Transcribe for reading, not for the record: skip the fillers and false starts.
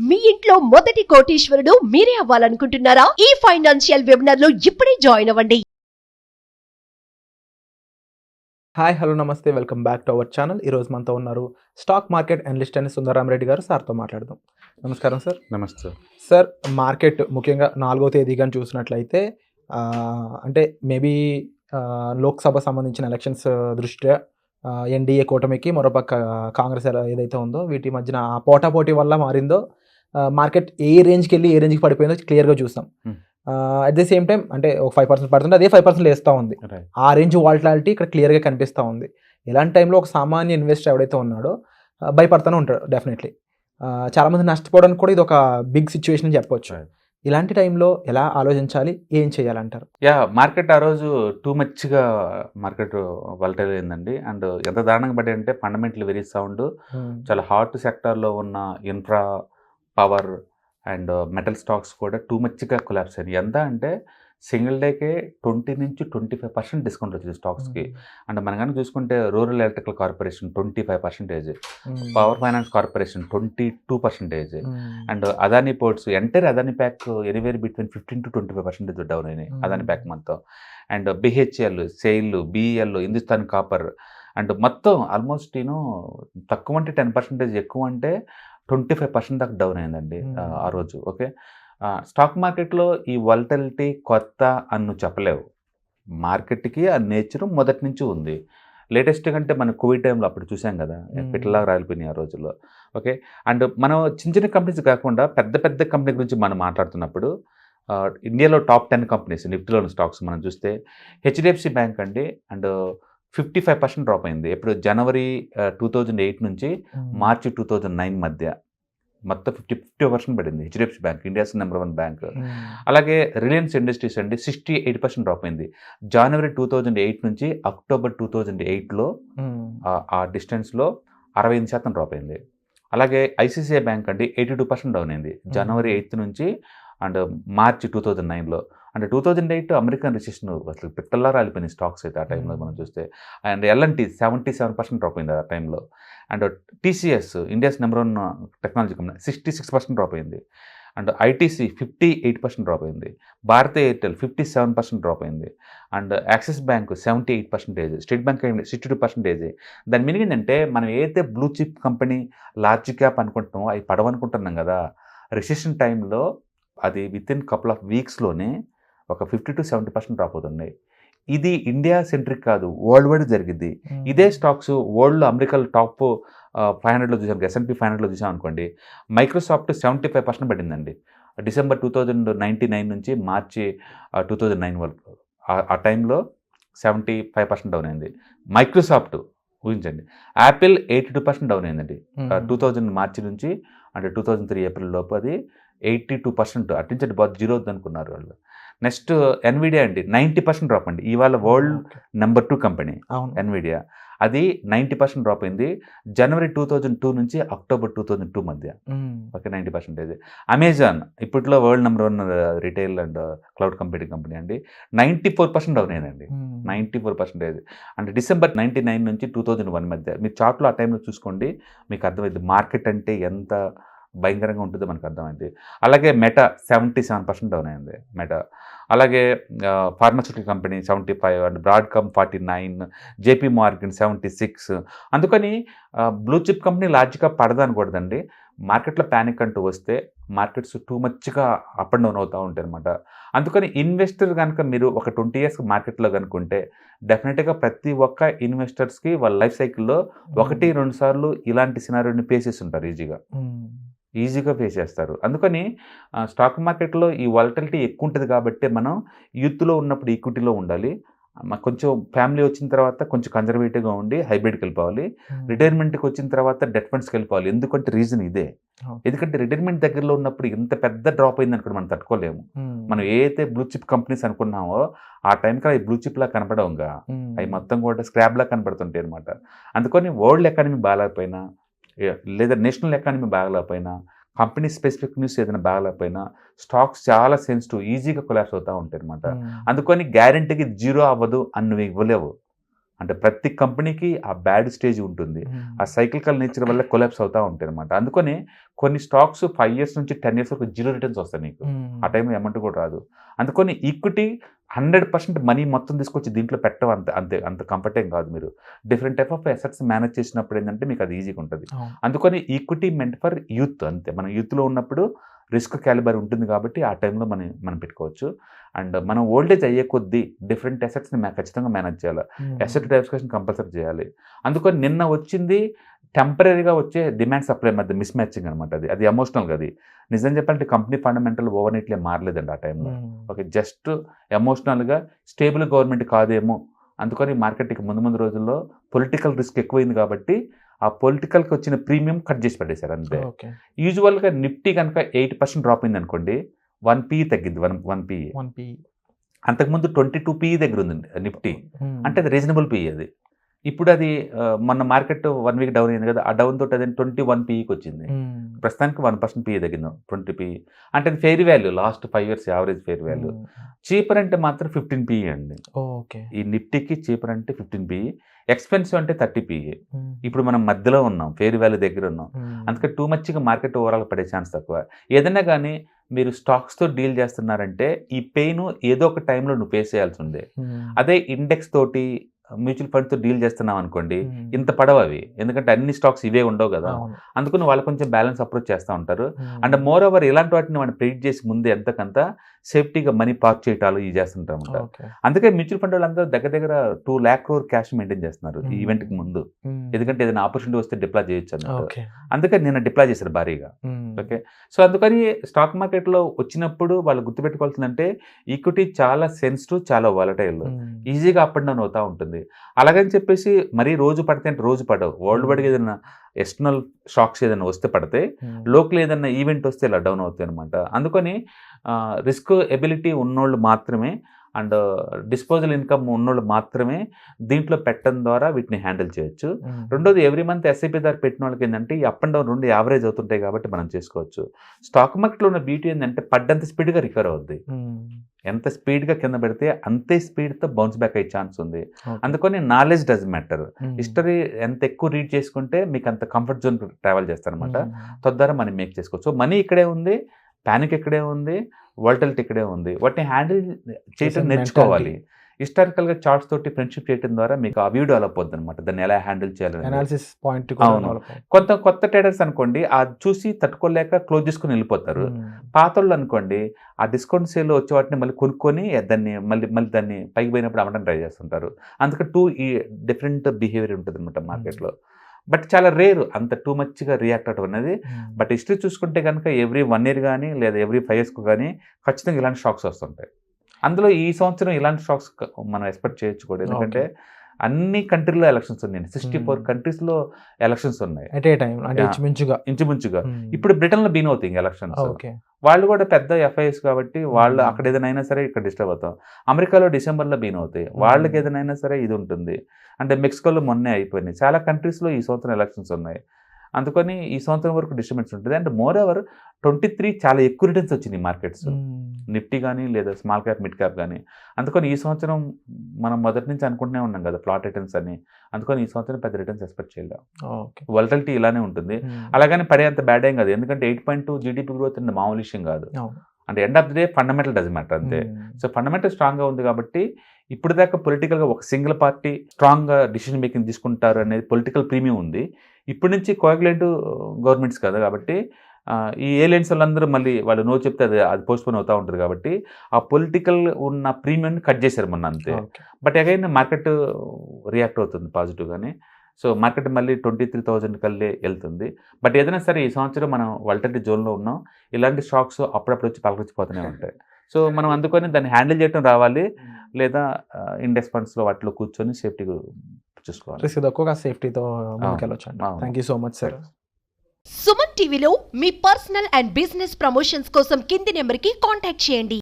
మీ ఇంట్లో మొదటి కోటీశ్వరుడు మీరే అవ్వాలనుకుంటున్నారా? ఈ ఫైనాన్షియల్ వెబినార్ లో ఇప్పుడే జాయిన్ అవ్వండి. హాయ్ హలో నమస్తే, welcome back to our channel. ఈరోజు మనతో ఉన్నారు స్టాక్ మార్కెట్ అనలిస్ట్ అని సుందరరామరెడ్డి గారు. సార్తో మాట్లాడదాం. నమస్కారం సార్. నమస్తే సార్, మార్కెట్ ముఖ్యంగా 4వ తేదీ కానీ చూసినట్లయితే అంటే మేబీ లోక్సభ సంబంధించిన ఎలక్షన్స్ దృష్ట్యా ఎన్డీఏ కూటమికి మరోపక్క కాంగ్రెస్ ఏదైతే ఉందో వీటి మధ్యన ఆ పోటాపోటీ వల్ల మారిందో మార్కెట్ ఏ రేంజ్కి వెళ్ళి ఏ రేంజ్కి పడిపోయిందో క్లియర్గా చూస్తాం. అట్ ది సేమ్ టైం అంటే ఒక 5% పడుతుంటే అదే 5% వేస్తూ ఉంది. ఆ రేంజ్ వాల్టాలిటీ ఇక్కడ క్లియర్గా కనిపిస్తూ ఉంది. ఇలాంటి టైంలో ఒక సామాన్య ఇన్వెస్టర్ ఎవడైతే ఉన్నాడో భయపడుతూనే ఉంటాడు డెఫినెట్లీ. చాలామంది నష్టపోవడానికి కూడా ఇది ఒక బిగ్ సిచ్యువేషన్ అని చెప్పవచ్చు. ఇలాంటి టైంలో ఎలా ఆలోచించాలి, ఏం చేయాలంటారు? మార్కెట్ ఆ రోజు టూ మచ్గా మార్కెట్ వాలటైల్ అయిందండి. అండ్ ఎంత దారుణంగా పడి అంటే ఫండమెంటల్ వెరీ సౌండ్, చాలా హాట్ సెక్టార్లో ఉన్న infra, power and metal stocks కూడా టూ మచ్గా కొలాప్స్ అయ్యాయి. ఎంత అంటే సింగిల్ డేకే 20 నుంచి 25% డిస్కౌంట్ వచ్చింది స్టాక్స్కి. అంటే మనం కనుక చూసుకుంటే rural electrical corporation 25%, power finance corporation 22%, and Adani ports entire Adani pack anywhere between 15 to 25% down అయినాయి అదానీ ప్యాక్ మొత్తం. And BHEL, SAIL, BEL, Hindustan copper and మొత్తం ఆల్మోస్ట్ తక్కువ అంటే 10%, ఎక్కువ అంటే 25% దాకా డౌన్ అయిందండి ఆ రోజు. ఓకే, స్టాక్ మార్కెట్లో ఈ వాలటిలిటీ కొత్త అని చెప్పలేవు. మార్కెట్కి ఆ నేచర్ మొదటి నుంచి ఉంది. లేటెస్ట్ కంటే మన కోవిడ్ టైంలో అప్పుడు చూసాం కదా, పిట్టలాగా రాలిపోయినాయి ఆ రోజుల్లో. ఓకే, అండ్ మనం చిన్న చిన్న కంపెనీస్ కాకుండా పెద్ద పెద్ద కంపెనీ గురించి మనం మాట్లాడుతున్నప్పుడు ఇండియాలో టాప్ 10 కంపెనీస్ నిఫ్టీలోని స్టాక్స్ మనం చూస్తే హెచ్డిఎఫ్సి బ్యాంక్ అండి, అండ్ 55% డ్రాప్ అయింది. ఇప్పుడు జనవరి 2008 నుంచి మార్చి 2009 మధ్య మొత్తం 50% పడింది HDFC bank, India's number 1 bank. అలాగే రిలయన్స్ ఇండస్ట్రీస్ అండి 68% డ్రాప్ అయింది జనవరి 2008 నుంచి అక్టోబర్ 2008లో. ఆ డిస్టెన్స్లో 68% డ్రాప్ అయింది. అలాగే ఐసిఐసిఐ బ్యాంక్ అండి 82% డౌన్ అయింది జనవరి 8 నుంచి అండ్ మార్చి 2009లో. అంటే 2008 అమెరికన్ రిసెషన్ అసలు పిట్టల్లా రాలిపోయినాయి స్టాక్స్ అయితే ఆ టైంలో మనం చూస్తే. అండ్ ఎల్ఎన్టీ 77% డ్రాప్ అయింది ఆ టైంలో. And TCS, India's number 1 technology company 66% drop అయింది. అండ్ ఐటీసీ 58% డ్రాప్ అయింది. భారతీ ఎయిర్టెల్ 57% డ్రాప్ అయింది. And axis bank 78%, state bank 62%. దాని మీనింగ్ ఏంటంటే మనం ఏదైతే blue chip company, large cap అనుకుంటున్నామో అవి పడవనుకుంటున్నాం కదా, రిసెషన్ టైంలో అది వితిన్ కపుల్ ఆఫ్ వీక్స్లోనే ఒక 50 to 70% డ్రాప్ అవుతున్నాయి. ఇది ఇండియా సెంట్రిక్ కాదు, వరల్డ్ వైడ్ జరిగింది. ఇదే స్టాక్స్ వరల్డ్లో అమెరికాలో టాప్ 500లో చూసాం, S&P 500లో చూసాం అనుకోండి, మైక్రోసాఫ్ట్ 75% పడిందండి డిసెంబర్ 2099 నుంచి మార్చి 2009 వరకు. ఆ టైంలో 75% డౌన్ అయింది మైక్రోసాఫ్ట్. ఊహించండి. యాపిల్ 82% డౌన్ అయిందండి 2000 మార్చి నుంచి, అంటే 2003 ఏప్రిల్ లోపు అది 82%. అట్నుంచి బాగా జీరో అనుకున్నారు వాళ్ళు. నెక్స్ట్ ఎన్విడియా అండి 90% డ్రాప్ అండి. ఇవాళ వరల్డ్ నెంబర్ 2 కంపెనీ ఎన్విడియా, అది 90% డ్రాప్ అయింది జనవరి 2002 నుంచి అక్టోబర్ 2002 మధ్య. ఓకే, 90%. అమెజాన్ ఇప్పట్లో world number 1 retail and cloud computing company అండి 94% డౌన్ అయిందండి. 94%. అంటే డిసెంబర్ 99 నుంచి 2001 మధ్య. మీరు చార్ట్లో ఆ టైంలో చూసుకోండి, మీకు అర్థమైంది మార్కెట్ అంటే ఎంత భయంకరంగా ఉంటుందో మనకు అర్థమైంది. అలాగే మెటా 77% డౌన్ అయింది మెటా. అలాగే pharmaceutical company 75 and Broadcom 49, JP Morgan 76. అందుకని బ్లూ చిప్ కంపెనీ లార్జ్గా పడదనకూడదండి. మార్కెట్లో ప్యానిక్ అంటూ వస్తే మార్కెట్స్ టూ మచ్గా అప్ అండ్ డౌన్ అవుతూ ఉంటాయి అనమాట. అందుకని ఇన్వెస్టర్ కనుక మీరు ఒక 20 years మార్కెట్లో కనుక్కుంటే డెఫినెట్గా ప్రతి ఒక్క ఇన్వెస్టర్స్కి వాళ్ళ లైఫ్ సైకిల్లో 1-2 సార్లు ఇలాంటి సినారియోని ఫేస్ చేసి ఉంటారు, ఈజీగా ఫేస్ చేస్తారు. అందుకని స్టాక్ మార్కెట్లో ఈ వాలటిలిటీ ఎక్కువ ఉంటుంది కాబట్టి మనం యూత్లో ఉన్నప్పుడు ఈక్విటీలో ఉండాలి. కొంచెం ఫ్యామిలీ వచ్చిన తర్వాత కొంచెం కన్జర్వేటివ్గా ఉండి హైబ్రిడ్కి వెళ్ళిపోవాలి. రిటైర్మెంట్కి వచ్చిన తర్వాత డెట్ ఫండ్స్కి వెళ్ళిపోవాలి. ఎందుకంటే రీజన్ ఇదే. ఎందుకంటే రిటైర్మెంట్ దగ్గరలో ఉన్నప్పుడు ఇంత పెద్ద డ్రాప్ అయింది అనుకోండి, మనం తట్టుకోలేము. మనం ఏదైతే బ్లూ చిప్ కంపెనీస్ అనుకున్నామో ఆ టైంకి అవి బ్లూ చిప్లా కనపడవుగా, అవి మొత్తం కూడా స్క్రాబ్లా కనపడుతుంటాయి అనమాట. అందుకని వరల్డ్ ఎకానమీ బాగాలేకపోయినా లేదా నేషనల్ ఎకానమీ బాగలేకపోయినా, కంపెనీ స్పెసిఫిక్ న్యూస్ ఏదైనా బాగలేకపోయినా స్టాక్స్ చాలా సెన్సిటివ్, ఈజీగా కొలాప్స్ అవుతూ ఉంటాయి అనమాట. అందుకని గ్యారెంటీకి జీరో అవ్వదు అని నువ్వు ఇవ్వలేవు. అంటే ప్రతి కంపెనీకి ఆ బ్యాడ్ స్టేజ్ ఉంటుంది. ఆ సైక్లికల్ నేచర్ వల్ల కొలాప్స్ అవుతూ ఉంటాయి అనమాట. అందుకని కొన్ని స్టాక్స్ 5 years నుంచి 10 years వరకు 0 రిటర్న్స్ వస్తాయి నీకు. ఆ టైంలో అమౌంట్ కూడా రాదు. అందుకని ఈక్విటీ 100% మనీ మొత్తం తీసుకొచ్చి దీంట్లో పెట్టడం అంత కంఫర్ట్ ఏం కాదు. మీరు different type of assets manage చేసినప్పుడు ఏంటంటే మీకు అది ఈజీగా ఉంటుంది. అందుకని ఈక్విటీ మెంట్ ఫర్ యూత్ అంతే. మనం యూత్లో ఉన్నప్పుడు రిస్క్ క్యాలిబర్ ఉంటుంది కాబట్టి ఆ టైంలో మనం పెట్టుకోవచ్చు. అండ్ మనం ఓల్డేజ్ అయ్యే కొద్దీ డిఫరెంట్ అసెట్స్ని ఖచ్చితంగా మేనేజ్ చేయాలి. అసెట్ డైవర్సిఫికేషన్ కంపల్సరీ చేయాలి. అందుకని నిన్న వచ్చింది టెంపరీగా వచ్చే డిమాండ్ సప్లై మధ్య మిస్ మ్యాచింగ్ అనమాట. అది ఎమోషనల్గా. అది నిజం చెప్పాలంటే కంపెనీ ఫండమెంటల్ ఓవర్ నైట్లే మారలేదండి ఆ టైంలో. ఓకే, జస్ట్ ఎమోషనల్గా స్టేబుల్ గవర్నమెంట్ కాదేమో, అందుకని మార్కెట్కి ముందు రోజుల్లో పొలిటికల్ రిస్క్ ఎక్కువైంది కాబట్టి ఆ పొలిటికల్కి వచ్చిన ప్రీమియం కట్ చేసి పెట్టేశారు అంతే. యూజువల్గా నిఫ్టీ కనుక 8% డ్రాప్ అయింది అనుకోండి, 1 PE తగ్గింది. 1 PE. అంతకుముందు 22 PE దగ్గర ఉంది నిఫ్టీ. అంటే అది రీజనబుల్ PE అది. ఇప్పుడు అది మొన్న మార్కెట్ 1 week డౌన్ అయింది కదా, ఆ డౌన్ తోటి అది 21 PEకి వచ్చింది. ప్రస్తుతానికి 1% PE తగ్గింది, 20 PE. అంటే అది fair value, last 5 years average fair value. Cheaper అంటే మాత్రం 15 PE అండి. ఈ నిఫ్టీకి చీపర్ అంటే 15 PE, ఎక్స్పెన్సివ్ అంటే 30 PE. ఇప్పుడు మనం మధ్యలో ఉన్నాం, ఫెయిర్ వాల్యూ దగ్గర ఉన్నాం. అందుకే టూ మచ్గా మార్కెట్ ఓవరాల్ పడే ఛాన్స్ తక్కువ. ఏదైనా కానీ మీరు స్టాక్స్తో డీల్ చేస్తున్నారంటే ఈ పెయిన్ ఏదో ఒక టైంలో నువ్వు ఫేస్ చేయాల్సి ఉంది. అదే ఇండెక్స్ తోటి మ్యూచువల్ ఫండ్తో డీల్ చేస్తున్నాం అనుకోండి, ఇంత పడవ అవి, ఎందుకంటే అన్ని స్టాక్స్ ఇవే ఉండవు కదా. అందుకని వాళ్ళు కొంచెం బ్యాలెన్స్ అప్రోచ్ చేస్తూ ఉంటారు. అండ్ మోర్ ఓవర్ ఇలాంటి వాటిని మనం ప్రెడిక్ట్ చేసి ముందే ఎంతకంత సేఫ్టీగా మనీ పార్క్ చేయటాలు ఇవి చేస్తుంటాం. అందుకే మ్యూచువల్ ఫండ్ వాళ్ళందరూ దగ్గర 2 lakh crore క్యాష్ మెయింటైన్ చేస్తున్నారు ఈ ఈవెంట్కి ముందు. ఎందుకంటే ఏదైనా ఆపర్చునిటీ వస్తే డిప్లాయ్ చేయొచ్చు అన్నట్టు. అందుకని నిన్న డిప్లాయ్ చేశారు భారీగా. ఓకే, సో అందుకని స్టాక్ మార్కెట్లో వచ్చినప్పుడు వాళ్ళు గుర్తుపెట్టుకోవాల్సిందంటే ఈక్విటీ చాలా సెన్సిటివ్, చాలా వాలటైల్, ఈజీగా అప్ అండ్ డౌన్ అవుతూ ఉంటుంది. అలాగని చెప్పేసి మరీ రోజు పడితే అంటే రోజు పడవు. వరల్డ్ వైడ్గా ఏదైనా ఎక్స్టర్నల్ షాక్స్ ఏదైనా వస్తే పడితే, లోకల్ ఏదైనా ఈవెంట్ వస్తే ఇలా డౌన్ అవుతాయి అనమాట. అందుకని రిస్క్ ఎబిలిటీ ఉన్నోళ్ళు మాత్రమే అండ్ డిస్పోజల్ ఇన్కమ్ ఉన్నోళ్ళు మాత్రమే దీంట్లో పెట్టడం ద్వారా వీటిని హ్యాండిల్ చేయొచ్చు. రెండోది, ఎవ్రీ మంత్ ఎస్ఐపి ద్వారా పెట్టిన వాళ్ళకి ఏంటంటే ఈ అప్ అండ్ డౌన్ 2 యావరేజ్ అవుతుంటాయి కాబట్టి మనం చేసుకోవచ్చు. స్టాక్ మార్కెట్లో ఉన్న బ్యూటీ ఏంటంటే పడ్డంత స్పీడ్గా రికవర్ అవుద్ది. ఎంత స్పీడ్గా కింద పెడితే అంతే స్పీడ్తో బౌన్స్ బ్యాక్ అయ్యే ఛాన్స్ ఉంది. అందుకని నాలెడ్జ్ డజ్ మ్యాటర్. హిస్టరీ ఎంత ఎక్కువ రీడ్ చేసుకుంటే మీకు అంత కంఫర్ట్ జోన్ ట్రావెల్ చేస్తారనమాట. తద్వారా మనం మేక్ చేసుకోవచ్చు. సో మనీ ఇక్కడే ఉంది, ప్యానిక్ ఇక్కడే ఉంది, వాలటిలిటీ ఇక్కడే ఉంది. వాటిని హ్యాండిల్ చేయటం నేర్చుకోవాలి. హిస్టారికల్గా చార్ట్స్ తోటి ఫ్రెండ్షిప్ చేయడం ద్వారా మీకు ఆ వ్యూ డెవలప్ అవుతుంది అనమాట. దాన్ని ఎలా హ్యాండిల్ చేయాలి. అవును, కొత్త ట్రేడర్స్ అనుకోండి, అది చూసి తట్టుకోలేక క్లోజ్ చేసుకుని వెళ్ళిపోతారు. పాతోళ్ళు అనుకోండి, ఆ డిస్కౌంట్ సేల్లో వచ్చే వాటిని మళ్ళీ కొనుక్కొని దాన్ని మళ్ళీ దాన్ని పైకి పోయినప్పుడు అమ్మడం ట్రై చేస్తుంటారు. అందుకే ఈ డిఫరెంట్ బిహేవియర్ ఉంటుంది అనమాట మార్కెట్లో. బట్ చాలా రేరు అంత టూ మచ్గా రియాక్ట్ అవడం అనేది. బట్ హిస్టరీ చూసుకుంటే కనుక ఎవ్రీ 1 year కానీ లేదా ఎవ్రీ 5 years కానీ ఖచ్చితంగా ఇలాంటి షాక్స్ వస్తుంటాయి. అందులో ఈ సంవత్సరం ఇలాంటి షాక్స్ మనం ఎక్స్పెక్ట్ చేయొచ్చు కూడా. ఎందుకంటే అన్ని కంట్రీలో ఎలక్షన్స్ ఉన్నాయి. 64 countries ఎలక్షన్స్ ఉన్నాయి ఇంచుమించుగా. ఇప్పుడు బ్రిటన్లో బీన్ అవుతాయి ఎలక్షన్స్. వాళ్ళు కూడా పెద్ద ఎఫ్ఐఎస్ కాబట్టి వాళ్ళు అక్కడ ఏదైనా అయినా సరే ఇక్కడ డిస్టర్బ్ అవుతాం. అమెరికాలో డిసెంబర్లో బీన్ అవుతాయి, వాళ్ళకి ఏదైనా అయినా సరే ఇది ఉంటుంది. అంటే మెక్సికోలో మొన్నే అయిపోయినాయి. చాలా కంట్రీస్లో ఈ సంవత్సరం ఎలక్షన్స్ ఉన్నాయి. అందుకని ఈ సంవత్సరం వరకు డిస్టర్బెన్స్ ఉంటుంది. అండ్ మోర్ ఓవర్ 23 చాలా ఎక్కువ రిటర్న్స్ వచ్చినాయి మార్కెట్స్, నిఫ్టీ కానీ లేదా స్మాల్ క్యాప్ మిడ్ క్యాప్ కానీ. అందుకని ఈ సంవత్సరం మనం మొదటి నుంచి అనుకుంటూనే ఉన్నాం కదా ఫ్లాట్ రిటర్న్స్ అని. అందుకని ఈ సంవత్సరం పెద్ద రిటర్న్స్ ఎక్స్పెక్ట్ చేయలేం. వాలటిలిటీ ఇలానే ఉంటుంది. అలాగని పడేంత బ్యాడ్ ఏం కాదు, ఎందుకంటే 8.2 జీడీపీ గ్రోత్ అంటే మామూలు విషయం కాదు. అంటే end of the day fundamental does matter అంతే. సో ఫండమెంటల్ స్ట్రాంగ్గా ఉంది కాబట్టి ఇప్పుడు దాకా పొలిటికల్గా ఒక సింగిల్ పార్టీ స్ట్రాంగ్గా డిసిషన్ మేకింగ్ తీసుకుంటారు అనేది పొలిటికల్ ప్రీమియం ఉంది. ఇప్పటి నుంచి కోయాగులేంట్ గవర్నమెంట్స్ కదా కాబట్టి ఈ ఏలియన్స్ వాళ్ళందరూ మళ్ళీ వాళ్ళు నో చెప్తే అది పోస్ట్పోన్ అవుతూ ఉంటుంది కాబట్టి ఆ పొలిటికల్ ఉన్న ప్రీమియంని కట్ చేశారు మొన్న అంతే. బట్ అగైన్ మార్కెట్ రియాక్ట్ అవుతుంది పాజిటివ్గానే. సో మార్కెట్ మళ్ళీ 23,000 కల్లే వెళ్తుంది. బట్ ఏదైనా సరే ఈ సంవత్సరం మనం వాలటిలిటీ జోన్లో ఉన్నాం. ఇలాంటి షాక్స్ అప్పుడప్పుడు వచ్చి పలకరించిపోతూనే ఉంటాయి. సో మనం అందుకొని దాన్ని హ్యాండిల్ చేయడం రావాలి, లేదా ఇండెక్స్ ఫండ్స్లో వాటిలో కూర్చొని సేఫ్టీగా చూసుకోవాలి. రిస్క్ తక్కువగా సేఫ్టీతో ముందుకెళ్ళొచ్చు. Thank you so much sir. Suman టీవీలో మీ పర్సనల్ అండ్ బిజినెస్ ప్రమోషన్స్ కోసం కింది నెంబర్కి కాంటాక్ట్ చేయండి.